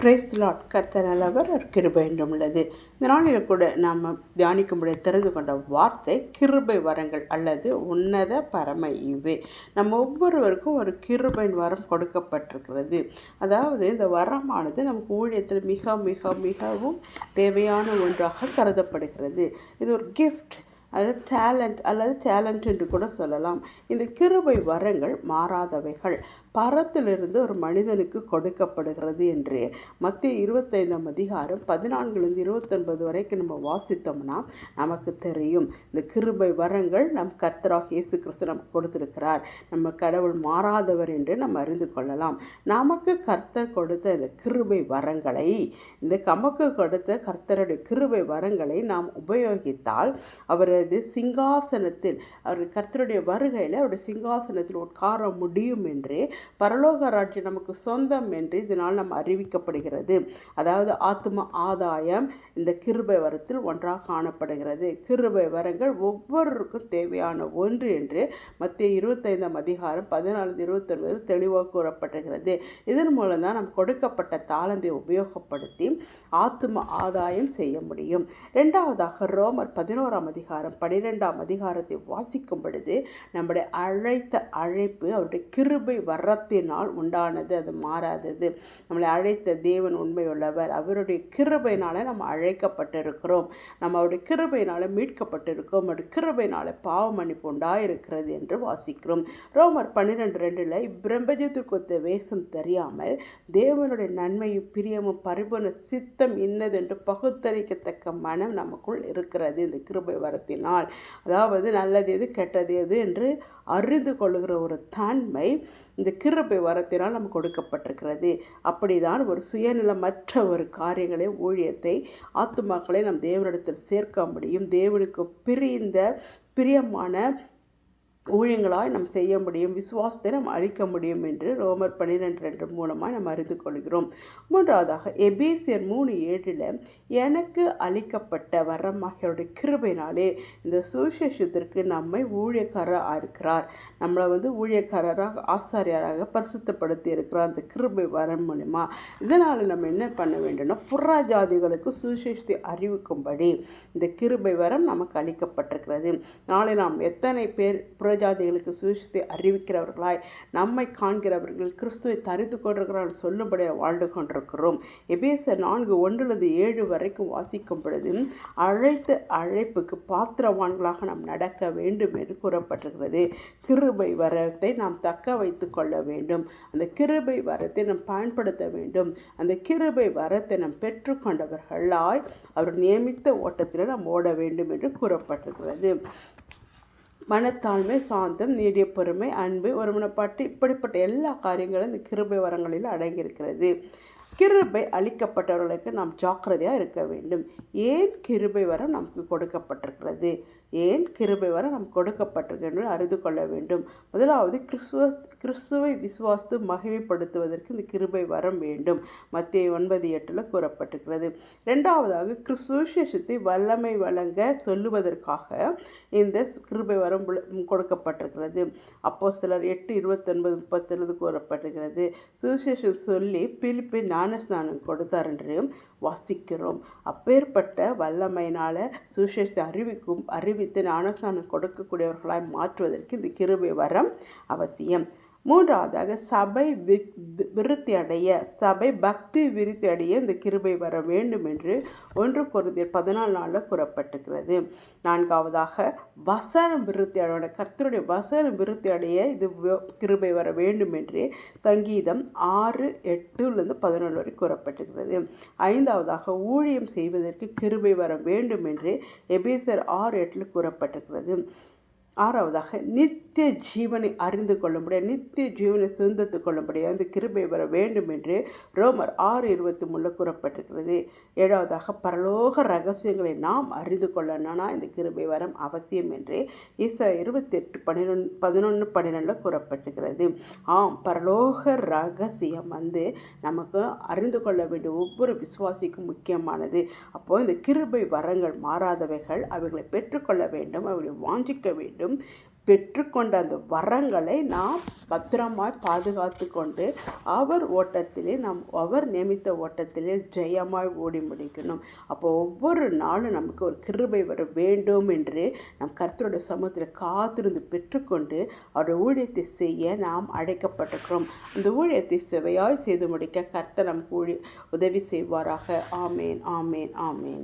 Price Lord. கர்த்தர் நல்லவர், கிருபை என்றும் உள்ளது. இந்த நாளில் கூட நாம் தியானிக்கும்படி தெரிந்து கொண்ட வார்த்தை கிருபை வரங்கள் அல்லது உன்னத பரம ஈவே. நம்ம ஒவ்வொருவருக்கும் ஒரு கிருபையின் வரம் கொடுக்கப்பட்டிருக்கிறது. அதாவது இந்த வரமானது நமக்கு ஊழியத்தில் மிக மிக மிகவும் தேவையான ஒன்றாக கருதப்படுகிறது. இது ஒரு கிஃப்ட், அது டேலண்ட் என்று கூட சொல்லலாம். இந்த கிருபை வரங்கள் மாறாதவைகள், பரத்திலிருந்து ஒரு மனிதனுக்கு கொடுக்கப்படுகிறது என்று மத்திய 25 அதிகாரம் 14 29 வரைக்கும் நம்ம வாசித்தோம்னா நமக்கு தெரியும். இந்த கிருபை வரங்கள் நம் கர்த்தராகிய இயேசு கிறிஸ்து நமக்கு கொடுத்திருக்கிறார். நம்ம கடவுள் மாறாதவர் என்று நம்ம அறிந்து கொள்ளலாம். நமக்கு கர்த்தர் கொடுத்த இந்த கிருபை வரங்களை, நமக்கு கொடுத்த கர்த்தருடைய கிருபை வரங்களை நாம் உபயோகித்தால் அவரது சிங்காசனத்தில், அவர் கர்த்தருடைய வருகையில் அவருடைய சிங்காசனத்தில் உட்கார முடியும் என்று, பரலோக ராஜ்யம் நமக்கு சொந்தம் என்று இதனால் நம்ம அறிவிக்கப்படுகிறது. அதாவது ஆத்ம ஆதாயம் இந்த கிருபை வரத்தில் ஒன்றாக காணப்படுகிறது. கிருபை வரங்கள் ஒவ்வொருவருக்கும் தேவையான ஒன்று என்று மத்திய 25 அதிகாரம் 14 29 தெளிவாக கூறப்பட்டிருக்கிறது. இதன் மூலம் தான் நம் கொடுக்கப்பட்ட தாளந்தை உபயோகப்படுத்தி ஆத்ம ஆதாயம் செய்ய முடியும். இரண்டாவதாக ரோமர் 11 அதிகாரம் 12 அதிகாரத்தை வாசிக்கும் பொழுது நம்முடைய அழைப்பு அவருடைய கிருபை வரத்தினால் உண்டானது, அது மாறாதது. நம்மளை அழைத்த தேவன் உண்மையுள்ளவர். அவருடைய கிருபையினால நம்ம அழைக்கப்பட்டிருக்கிறோம். நம்ம அவருடைய கிருபையினால மீட்கப்பட்டிருக்கோம். அவருடைய கிருபையினால பாவ மன்னிப்பு உண்டாயிருக்கிறது என்று வாசிக்கிறோம். ரோமர் 12:2 பிரபஞ்சத்திற்கு வேஷம் தெரியாமல் தேவனுடைய நன்மையும் பிரியமும் பரிபூர்ண சித்தம் இன்னது என்று பகுத்தறிக்கத்தக்க மனம் நமக்குள் இருக்கிறது இந்த கிருபை வரத்தினால். அதாவது நல்லது எது கெட்டது எது என்று அறிந்து கொள்ளுகிற ஒரு தன்மை இந்த கிருபை வரத்தினால் நமக்கு கொடுக்கப்பட்டிருக்கிறது. அப்படிதான் ஒரு சுயநலமற்ற ஒரு காரியங்களை, ஊழியத்தை, ஆத்துமாக்களை நம் தேவனிடத்தில் சேர்க்க முடியும். தேவனுக்கு பிரியமான ஊழியங்களாய் நாம் செய்ய முடியும். விசுவாசத்தை நாம் அழிக்க முடியும் என்று ரோமர் 12:2 மூலமாக நாம் அறிந்து கொள்கிறோம். மூன்றாவதாக எபேசியர் 3:7 எனக்கு அளிக்கப்பட்ட வரமாகியோருடைய கிருபையினாலே இந்த சுவிசேஷத்திற்கு நம்மை ஊழியக்காரராக இருக்கிறார். நம்மளை ஊழியக்காரராக, ஆசாரியராக பரிசுத்தப்படுத்தி இருக்கிறார் அந்த கிருபை வரம் மூலமா. இதனால் நம்ம என்ன பண்ண வேண்டும்னா, புறஜாதிகளுக்கு சுவிசேஷத்தை அறிவிக்கும்படி இந்த கிருபை வரம் நமக்கு அளிக்கப்பட்டிருக்கிறது. நாளை நாம் எத்தனை பேர் புறஜாதிகளுக்கு சுவிசேஷத்தை அறிவிக்கிறவர்களாய், நம்மை காண்கிறவர்கள், கிறிஸ்துவை தரித்து கொண்டிருக்கிறார்கள் சொல்லும்படியாக வாழ்ந்து கொண்டிருக்கிறோம். எபேசியர் 4:1-7 வரைக்கும் வாசிக்கும் பொழுது அழைப்புக்கு பாத்திரவான்களாக நாம் நடக்க வேண்டும் என்று கூறப்பட்டிருக்கிறது. கிருபை வரத்தை நாம் தக்க வைத்து கொள்ள வேண்டும். அந்த கிருபை வரத்தை நாம் பயன்படுத்த வேண்டும். அந்த கிருபை வரத்தை நாம் பெற்றுக்கொண்டவர்களாய் அவர் நியமித்த ஓட்டத்தில் நாம் ஓட வேண்டும் என்று கூறப்பட்டிருக்கிறது. மனத்தாழ்மை, சாந்தம், நீடிய பொறுமை, அன்பு, ஒருமனப்பாட்டு, இப்படிப்பட்ட எல்லா காரியங்களும் இந்த கிருபை வரங்களில் அடங்கியிருக்கிறது. கிருபை அளிக்கப்பட்டவர்களுக்கு நாம் ஜாக்கிரதையாக இருக்க வேண்டும். ஏன் கிருபை வரம் நமக்கு கொடுக்கப்பட்டிருக்கிறது, ஏன் கிருபை வரம் நமக்கு கொடுக்கப்பட்டிருக்கு அறிந்து கொள்ள வேண்டும். முதலாவது கிறிஸ்துவை விசுவாசித்து மகிமைப்படுத்துவதற்கு இந்த கிருபை வரம் வேண்டும். மத்திய 9:8 கூறப்பட்டிருக்கிறது. இரண்டாவதாக சுவிசேஷத்தை வல்லமை வழங்க சொல்லுவதற்காக இந்த கிருபை வரம் கொடுக்கப்பட்டிருக்கிறது. அப்போஸ்தலர் 8:29-30 கூறப்பட்டிருக்கிறது. சுவிசேஷம் சொல்லி பிலிப்பி ஞானஸ்நானம் கொடுத்தார் என்று வாசிக்கிறோம். அப்பேற்பட்ட வல்லமையினால சுவிசேஷத்தை அறிவித்து ஞானஸ்நானம் கொடுக்கக்கூடியவர்களாய் மாற்றுவதற்கு இந்த கிருபை வரம் அவசியம். மூன்றாவதாக சபை பக்தி விருத்தி அடைய இந்த கிருபை வர வேண்டும் என்று 1 கொரிந்தியர் 14:4 கூறப்பட்டிருக்கிறது. நான்காவதாக வசனம் விருத்தி அடைய, கர்த்தருடைய வசனம் விருத்தி அடைய இது கிருபை வர வேண்டும் என்று சங்கீதம் 6:8-11 வரை கூறப்பட்டிருக்கிறது. ஐந்தாவதாக ஊழியம் செய்வதற்கு கிருபை வர வேண்டும் என்று எபேசியர் 6:8 கூறப்பட்டிருக்கிறது. ஆறாவதாக நித்திய ஜீவனை அறிந்து கொள்ள முடியாது, நித்திய ஜீவனை சுதந்திரத்து கொள்ள முடியாது அந்த கிருபை வர வேண்டும் என்று ரோமர் 6:23 கூறப்பட்டிருக்கிறது. ஏழாவதாக பரலோக ரகசியங்களை நாம் அறிந்து கொள்ளணும்னா இந்த கிருபை வரம் அவசியம் என்று ஏசாயா 28:11-12 கூறப்பட்டிருக்கிறது. பரலோக ரகசியம் நமக்கு அறிந்து கொள்ள வேண்டிய ஒவ்வொரு விசுவாசிக்கும் முக்கியமானது. அப்போது இந்த கிருபை வரங்கள் மாறாதவைகள், அவைகளை பெற்றுக்கொள்ள வேண்டும், அவைகளை வாஞ்சிக்க வேண்டும். பெற்றுக்கொண்ட அந்த வரங்களை நாம் பத்திரமாய் பாதுகாத்து கொண்டு அவர் நியமித்த ஓட்டத்திலே ஜெயமாய் ஓடி முடிக்கணும். அப்போ ஒவ்வொரு நாளும் நமக்கு ஒரு கிருபை வர வேண்டும் என்று நம் கர்த்தருடைய சமூகத்தில் காத்திருந்து பெற்றுக்கொண்டு அவருடைய ஊழியத்தை செய்ய நாம் அழைக்கப்பட்டிருக்கிறோம். அந்த ஊழியத்தை செவையாய் செய்து முடிக்க கர்த்தர் நமக்கு உதவி செய்வாராக. ஆமேன், ஆமேன், ஆமேன்.